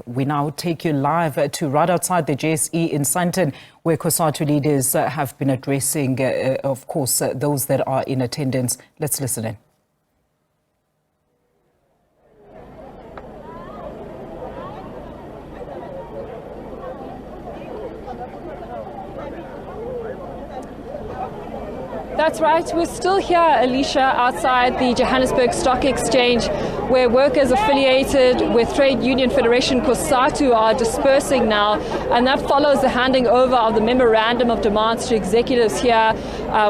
We now take you live to right outside the JSE in Sandton, where COSATU leaders have been addressing, of course, those that are in attendance. Let's listen in. That's right. We're still here, Alicia, outside the Johannesburg Stock Exchange, where workers affiliated with Trade Union Federation COSATU are dispersing now, and that follows the handing over of the memorandum of demands to executives here.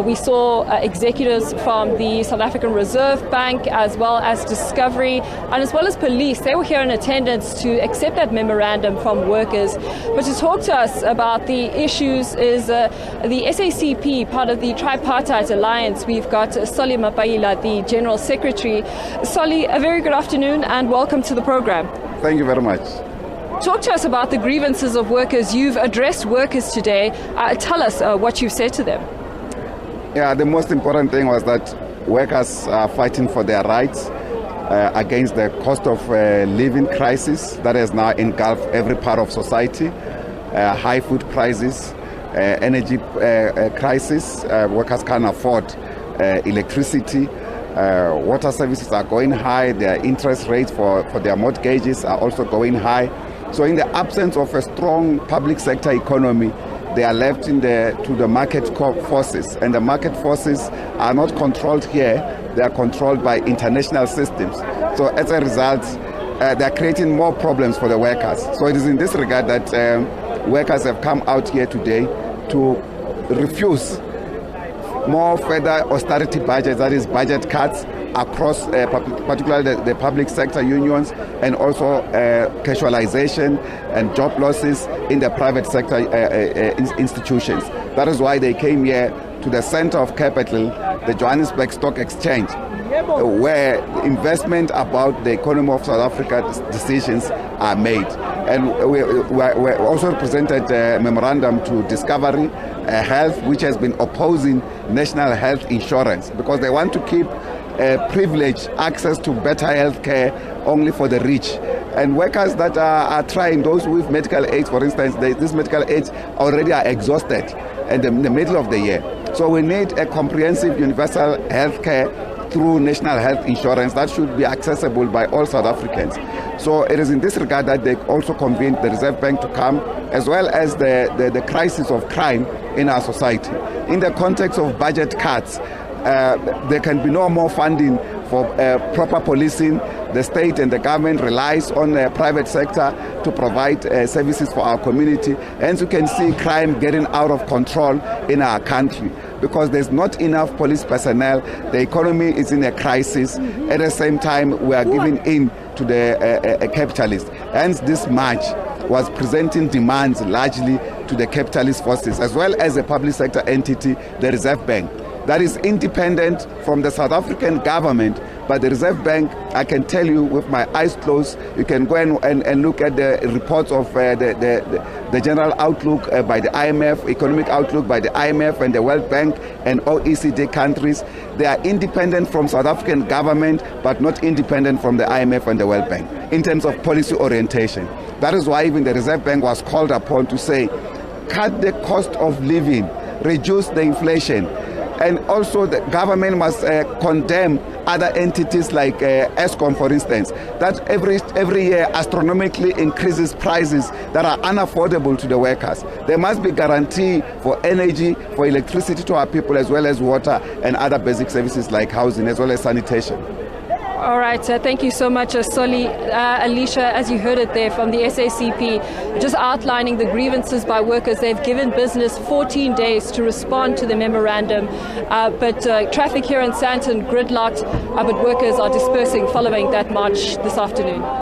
We saw executives from the South African Reserve Bank, as well as Discovery, and as well as police. They were here in attendance to accept that memorandum from workers. But to talk to us about the issues is the SACP, part of the tripartite alliance. We've got Mapaila, the General Secretary. Solly, a very good afternoon and welcome to the program. Thank you very much. Talk to us about the grievances of workers. You've addressed workers today. Tell us what you've said to them. Yeah, the most important thing was that workers are fighting for their rights against the cost of living crisis that has now engulfed every part of society, high food prices, energy crisis. Workers can't afford electricity. Water services are going high. Their interest rates for their mortgages are also going high. So in the absence of a strong public sector economy, they are left to the market forces. And the market forces are not controlled here. They are controlled by international systems. So as a result, they are creating more problems for the workers. So it is in this regard that workers have come out here today to refuse more further austerity budgets, that is budget cuts across particularly the public sector unions, and also casualization and job losses in the private sector institutions. That is why they came here to the center of capital, the Johannesburg Stock Exchange, where investment about the economy of South Africa decisions are made. And we also presented a memorandum to Discovery Health, which has been opposing national health insurance because they want to keep privileged access to better health care only for the rich. And workers that are trying, those with medical aids, for instance, these medical aids already are exhausted in the middle of the year. So we need a comprehensive universal health care through national health insurance that should be accessible by all South Africans. So it is in this regard that they also convened the Reserve Bank to come, as well as the crisis of crime in our society. In the context of budget cuts, there can be no more funding for proper policing. The state and the government relies on the private sector to provide services for our community. Hence, you can see crime getting out of control in our country because there's not enough police personnel. The economy is in a crisis. At the same time, we are giving in to the capitalists. Hence, this march was presenting demands largely to the capitalist forces, as well as a public sector entity, the Reserve Bank, that is independent from the South African government. But the Reserve Bank, I can tell you with my eyes closed, you can go and look at the reports of the general outlook by the IMF, economic outlook by the IMF and the World Bank and OECD countries. They are independent from South African government, but not independent from the IMF and the World Bank in terms of policy orientation. That is why even the Reserve Bank was called upon to say, cut the cost of living, reduce the inflation. And also the government must condemn other entities like Eskom, for instance, that every year astronomically increases prices that are unaffordable to the workers. There must be guarantee for energy, for electricity to our people, as well as water and other basic services like housing, as well as sanitation. All right, thank you so much, Solly. Alicia, as you heard it there from the SACP, just outlining the grievances by workers. They've given business 14 days to respond to the memorandum, but traffic here in Sandton gridlocked, but workers are dispersing following that march this afternoon.